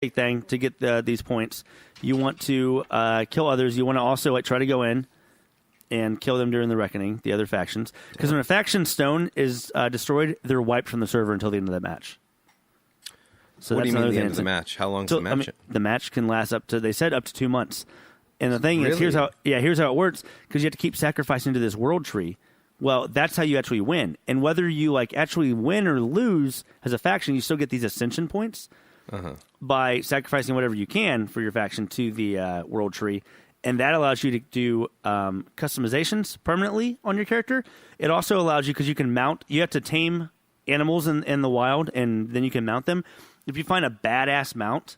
thing to get these points. You want to kill others. You want to also like try to go in and kill them during the reckoning, the other factions. Because when a faction stone is destroyed, they're wiped from the server until the end of the match. So what do that's you mean the end thing. of the match? How long is the match? The match can last up to, they said, up to 2 months. And the thing is, here's how it works, because you have to keep sacrificing to this world tree. Well, that's how you actually win. And whether you like actually win or lose as a faction, you still get these ascension points by sacrificing whatever you can for your faction to the world tree. And that allows you to do customizations permanently on your character. It also allows you, because you can mount, you have to tame animals in the wild, and then you can mount them. If you find a badass mount,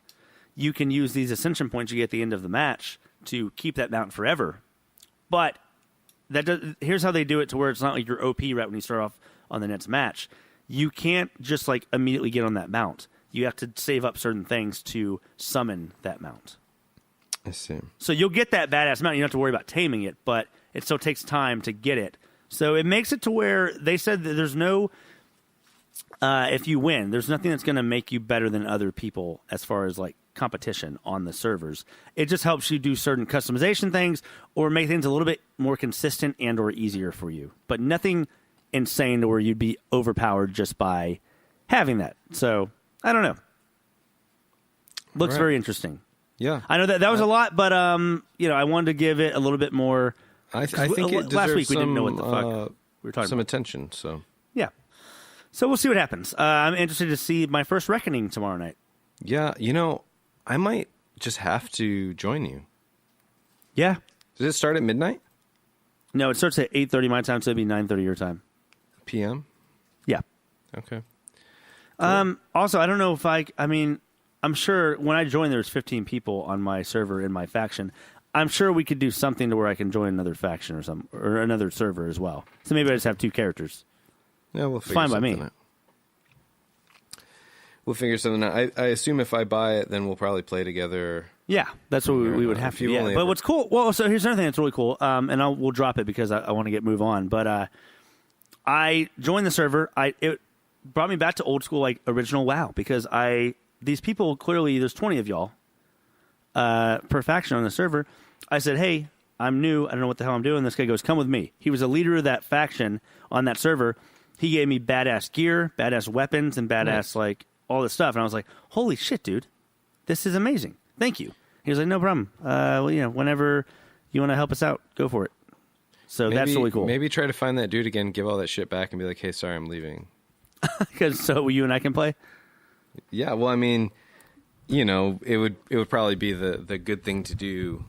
you can use these ascension points you get at the end of the match to keep that mount forever. But here's how they do it to where it's not like your OP right when you start off on the next match. You can't just like immediately get on that mount. You have to save up certain things to summon that mount. I see. So you'll get that badass mount. You don't have to worry about taming it, but it still takes time to get it. So it makes it to where they said that there's no... if you win, there's nothing that's going to make you better than other people as far as like competition on the servers. It just helps you do certain customization things or make things a little bit more consistent and or easier for you. But nothing insane to where you'd be overpowered just by having that. So, I don't know. Looks very interesting. Yeah. I know that was a lot, but I wanted to give it a little bit more. I think it deserves last week we didn't know what the fuck we were talking about. Attention, so. Yeah. So we'll see what happens. I'm interested to see my first reckoning tomorrow night. Yeah, I might just have to join you. Yeah. Does it start at midnight? No, it starts at 8:30 my time, so it'll be 9:30 your time. PM? Yeah. Okay. Cool. Also, I don't know if I'm sure when I joined, there was 15 people on my server in my faction. I'm sure we could do something to where I can join another faction or another server as well. So maybe I just have 2 characters. Yeah, we'll figure fine something by me. out. We'll figure something out. I assume if I buy it, then we'll probably play together. Yeah, that's what we would have to do. Yeah. But what's cool, well, so here's another thing that's really cool, and we'll drop it because I want to move on. But I joined the server. It brought me back to old school, like original WoW, because these people, clearly there's 20 of y'all per faction on the server. I said, hey, I'm new. I don't know what the hell I'm doing. This guy goes, come with me. He was a leader of that faction on that server. He gave me badass gear, badass weapons, and badass, like, all this stuff. And I was like, holy shit, dude. This is amazing. Thank you. He was like, no problem. Whenever you want to help us out, go for it. So that's really cool. Maybe try to find that dude again, give all that shit back, and be like, hey, sorry, I'm leaving. Because so you and I can play? Yeah, well, I mean, it would probably be the good thing to do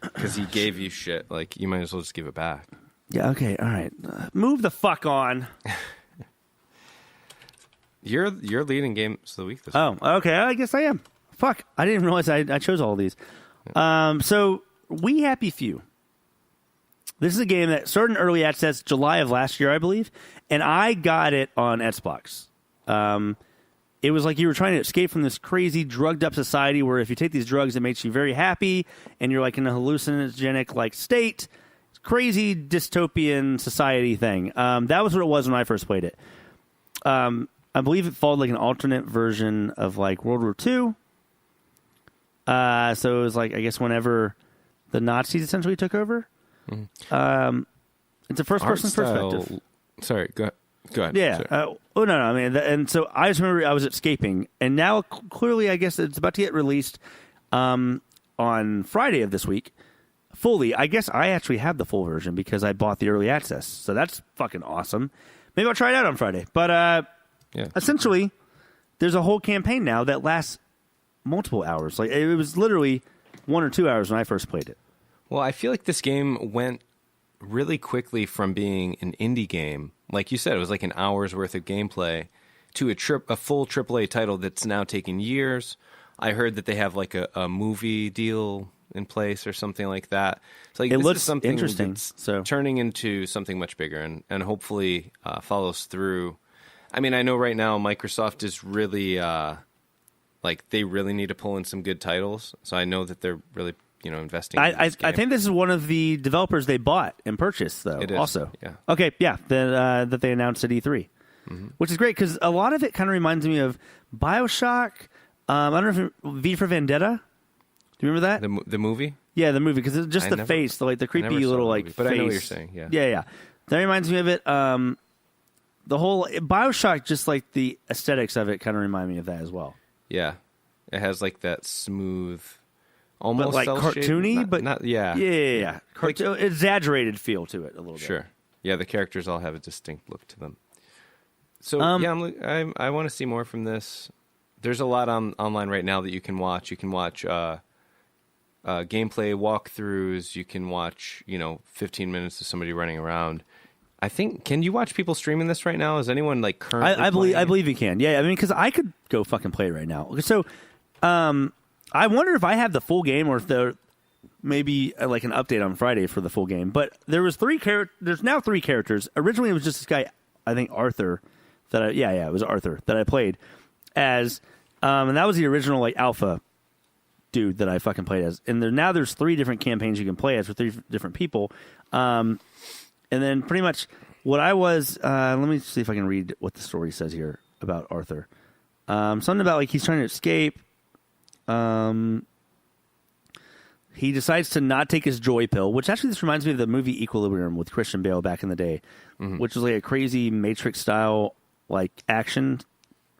because he gave you shit. Like, you might as well just give it back. Yeah, okay, all right. Move the fuck on. You're leading games of the week this week. Oh, okay, I guess I am. Fuck, I didn't even realize I chose all of these. So, We Happy Few. This is a game that started in early access July of last year, I believe, and I got it on Xbox. It was like you were trying to escape from this crazy drugged-up society where if you take these drugs, it makes you very happy, and you're like in a hallucinogenic like state. Crazy dystopian society thing. That was what it was when I first played it. I believe it followed like an alternate version of like World War II. So it was like, I guess, whenever the Nazis essentially took over. Mm-hmm. It's a first-person perspective. Sorry, go ahead. Yeah. No. I mean, and so I just remember I was escaping, and now clearly, I guess it's about to get released on Friday of this week. Fully. I guess I actually have the full version because I bought the early access, so that's fucking awesome. Maybe I'll try it out on Friday. But essentially, there's a whole campaign now that lasts multiple hours. Like it was literally 1 or 2 hours when I first played it. Well, I feel like this game went really quickly from being an indie game, like you said, it was like an hour's worth of gameplay, to a full AAA title that's now taken years. I heard that they have like a movie deal in place or something like that. So like, it this looks is something interesting. That's so turning into something much bigger and hopefully follows through. I mean, I know right now Microsoft is really they really need to pull in some good titles. So I know that they're really investing. I think this is one of the developers they bought and purchased, though. It is. Also, yeah. Okay, yeah, that they announced at E3, which is great because a lot of it kind of reminds me of BioShock, I don't know if V for Vendetta. Do you remember that? The movie? Yeah, the movie, because it's just face, the creepy little like but face. I know what you're saying. Yeah. Yeah. That reminds me of it. The whole BioShock, just like the aesthetics of it, kind of remind me of that as well. Yeah, it has like that smooth, almost but like cartoony, but not yeah. Exaggerated feel to it a little bit. Sure. Yeah, the characters all have a distinct look to them. So I want to see more from this. There's a lot online right now that you can watch. You can watch gameplay walkthroughs. You can watch 15 minutes of somebody running around. I think, can you watch people streaming this right now? Is anyone like currently? I believe you can. Yeah, I mean, because I could go fucking play it right now. So, I wonder if I have the full game or if there maybe like an update on Friday for the full game. But there was There's now 3 characters. Originally, it was just this guy. I think Arthur. It was Arthur that I played as, and that was the original like alpha dude that I fucking played as. And now there's 3 different campaigns you can play as with 3 different people. And then pretty much what I was, let me see if I can read what the story says here about Arthur. Something about like he's trying to escape. He decides to not take his joy pill, which actually this reminds me of the movie Equilibrium with Christian Bale back in the day, which was like a crazy Matrix style like action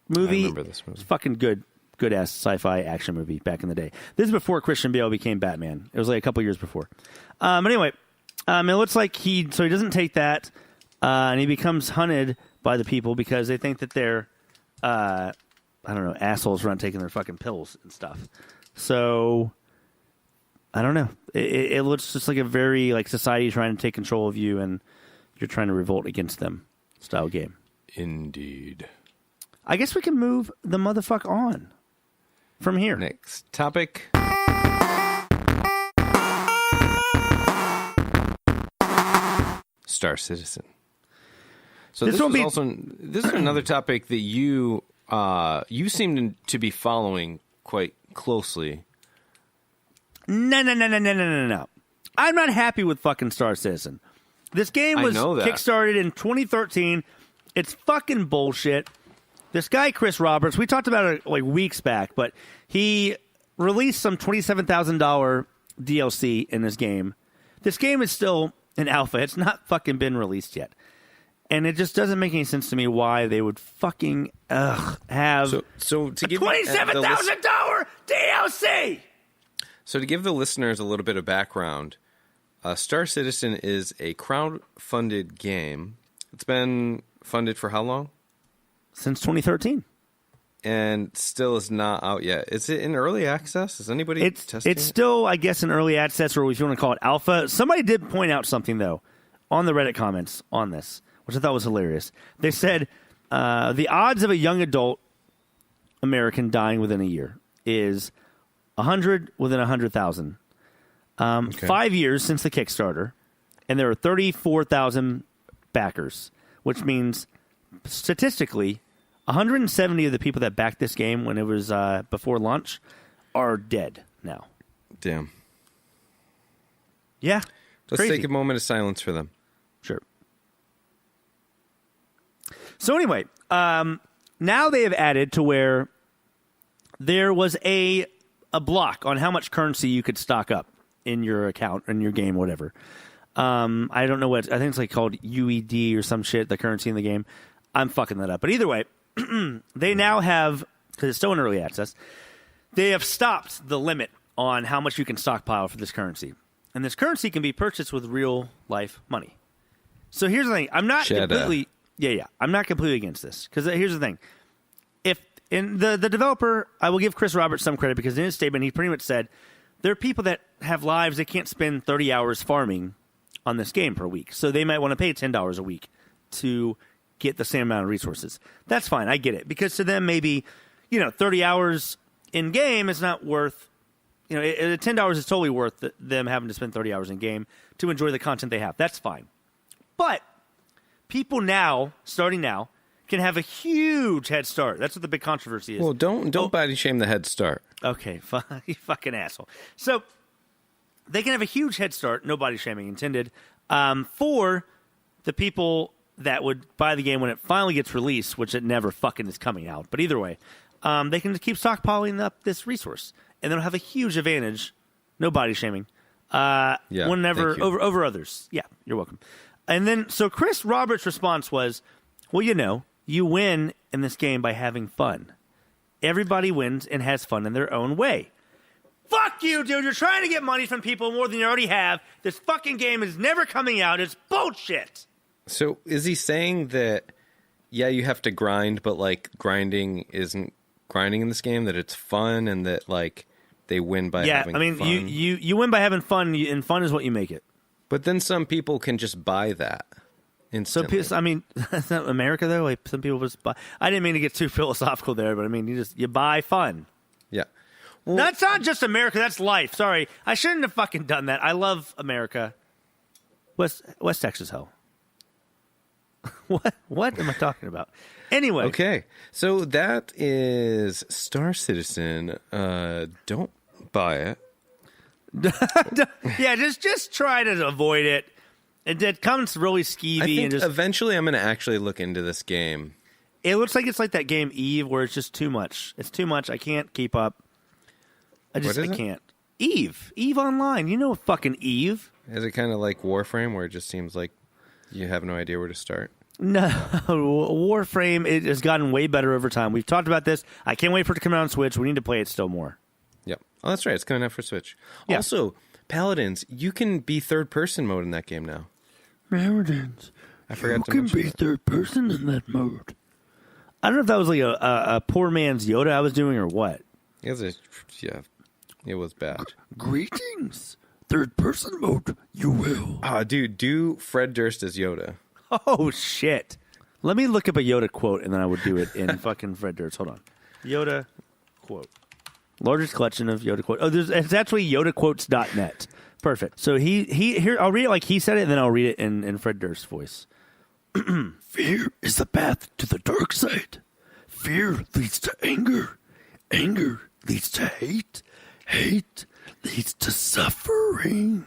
movie. I remember this movie. It's fucking good ass sci-fi action movie back in the day. This is before Christian Bale became Batman. It was like a couple years before. Anyway. It looks like he doesn't take that, and he becomes hunted by the people because they think that they're, assholes for not taking their fucking pills and stuff. So, I don't know. It looks just like a very, like, society trying to take control of you, and you're trying to revolt against them style game. Indeed. I guess we can move the motherfuck on from here. Next topic. Star Citizen. So this is another topic that you seem to be following quite closely. No. I'm not happy with fucking Star Citizen. This game was kickstarted in 2013. It's fucking bullshit. This guy, Chris Roberts, we talked about it like weeks back, but he released some $27,000 DLC in this game. This game is still an alpha. It's not fucking been released yet. And it just doesn't make any sense to me why they would fucking have so to give $27,000 DLC. So to give the listeners a little bit of background, Star Citizen is a crowd-funded game. It's been funded for how long? Since 2013. And still is not out yet. Is it in early access? Is anybody testing It's still, I guess, in early access, or if you want to call it alpha. Somebody did point out something, though, on the Reddit comments on this, which I thought was hilarious. They said the odds of a young adult American dying within a year is 100 within 100,000. 5 years since the Kickstarter, and there are 34,000 backers, which means statistically 170 of the people that backed this game when it was before launch are dead now. Damn. Yeah. Let's take a moment of silence for them. Sure. So anyway, now they have added to where there was a block on how much currency you could stock up in your account, in your game, whatever. I don't know what, I think it's like called UED or some shit, the currency in the game. I'm fucking that up. But either way, they now have, because it's still in early access, they have stopped the limit on how much you can stockpile for this currency. And this currency can be purchased with real life money. So here's the thing. I'm not completely against this. Because here's the thing. If in the developer, I will give Chris Roberts some credit because in his statement, he pretty much said there are people that have lives, they can't spend 30 hours farming on this game per week. So they might want to pay $10 a week to get the same amount of resources. That's fine. I get it. Because to them, maybe, 30 hours in game is not worth, $10 is totally worth them having to spend 30 hours in game to enjoy the content they have. That's fine. But people now, starting now, can have a huge head start. That's what the big controversy is. Well, don't body shame the head start. Okay, you fucking asshole. So they can have a huge head start, no body shaming intended, for the people that would buy the game when it finally gets released, which it never fucking is coming out. But either way, they can just keep stockpiling up this resource, and they'll have a huge advantage. No body shaming. Whenever over others. Yeah, you're welcome. And then, so Chris Roberts' response was, well, you win in this game by having fun. Everybody wins and has fun in their own way. Fuck you, dude. You're trying to get money from people more than you already have. This fucking game is never coming out. It's bullshit. So is he saying that, yeah, you have to grind, but, like, grinding isn't grinding in this game, that it's fun and that, like, they win by having fun? Yeah, I mean, you win by having fun, and fun is what you make it. But then some people can just buy that instantly. So, I mean, that's not America, though. Like, some people just buy. I didn't mean to get too philosophical there, but I mean, you buy fun. Yeah. Well, that's not just America. That's life. Sorry. I shouldn't have fucking done that. I love America. West Texas, hell. What am I talking about? Anyway. Okay. So that is Star Citizen. Don't buy it. Yeah, just try to avoid it. It comes really skeevy. I think and eventually I'm going to actually look into this game. It looks like it's like that game Eve, where it's just too much. It's too much. I can't keep up. I can't. Eve Online. You know fucking Eve. Is it kind of like Warframe, where it just seems like you have no idea where to start? No, Warframe, it has gotten way better over time. We've talked about this. I can't wait for it to come out on Switch. We need to play it still more. Yep. Oh, that's right. It's coming out for Switch. Yeah. Also, Paladins, you can be third-person mode in that game now. Paladins, I forgot to you mention can be that. third person in that mode. I don't know if that was like a poor man's Yoda I was doing or what. It was bad. Greetings. Third person mode, you will. Dude, do Fred Durst as Yoda. Oh, shit. Let me look up a Yoda quote, and then I would do it in fucking Fred Durst. Hold on. Yoda quote. Largest collection of Yoda quotes. Oh, it's actually yodaquotes.net. Perfect. So here, I'll read it like he said it, and then I'll read it in Fred Durst's voice. Fear is the path to the dark side. Fear leads to anger. Anger leads to hate. Hate leads to suffering.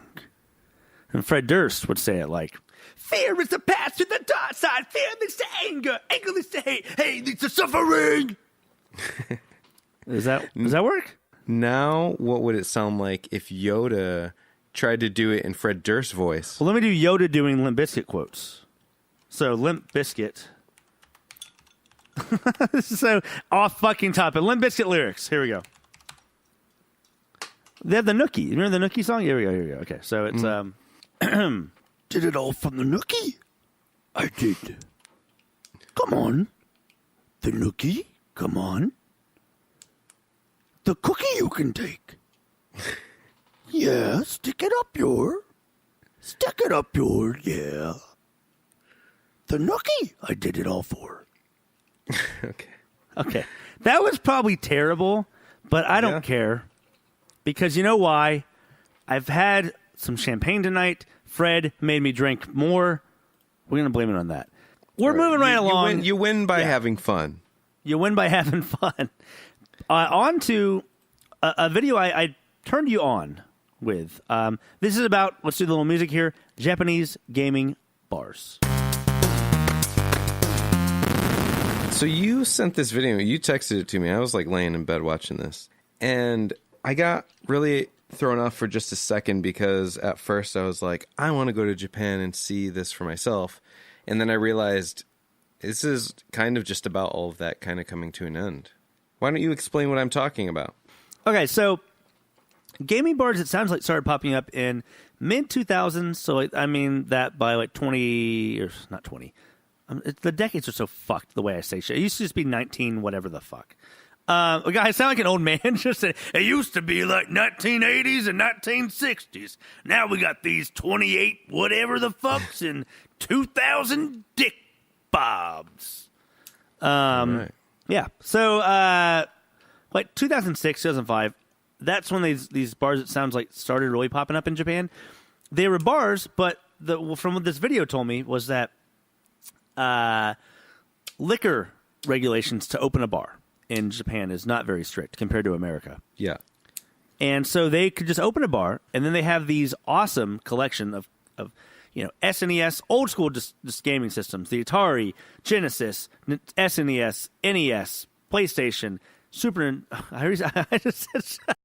And Fred Durst would say it like, fear is the path to the dark side. Fear leads to anger. Anger leads to hate. Hate leads to suffering. Does that work? Now, what would it sound like if Yoda tried to do it in Fred Durst's voice? Well, let me do Yoda doing Limp Bizkit quotes. So, Limp Bizkit. This is so off fucking topic. Limp Bizkit lyrics. Here we go. They have the Nookie. You remember the Nookie song? Here we go. Okay, so it's Did it all from the Nookie? I did. Come on. The Nookie? Come on. The cookie you can take. Yeah, stick it up your. Yeah. The Nookie, I did it all for. Okay. That was probably terrible, but I don't care. Because you know why? I've had some champagne tonight. Fred made me drink more. We're going to blame it on that. We're moving right along. You win by having fun. You win by having fun. On to a video I turned you on with. This is about, let's do the little music here, Japanese gaming bars. So you sent this video. You texted it to me. I was like laying in bed watching this. And I got really thrown off for just a second because at first I was like, I want to go to Japan and see this for myself. And then I realized this is kind of just about all of that kind of coming to an end. Why don't you explain what I'm talking about? Okay, so gaming bars, it sounds like, started popping up in mid-2000s. So, I mean, that by like 20, or not 20. The decades are so fucked the way I say shit. It used to just be 19 whatever the fuck. I sound like an old man. Just said, it used to be like 1980s and 1960s. Now we got these 28 whatever the fucks and 2000 dick bobs. Right. Yeah. So, like 2006, 2005, that's when these bars, it sounds like, started really popping up in Japan. They were bars, but from what this video told me was that liquor regulations to open a bar in Japan is not very strict compared to America. Yeah. And so they could just open a bar, and then they have these awesome collection of SNES, old school just gaming systems, the Atari, Genesis, SNES, NES, PlayStation, Super. I just said.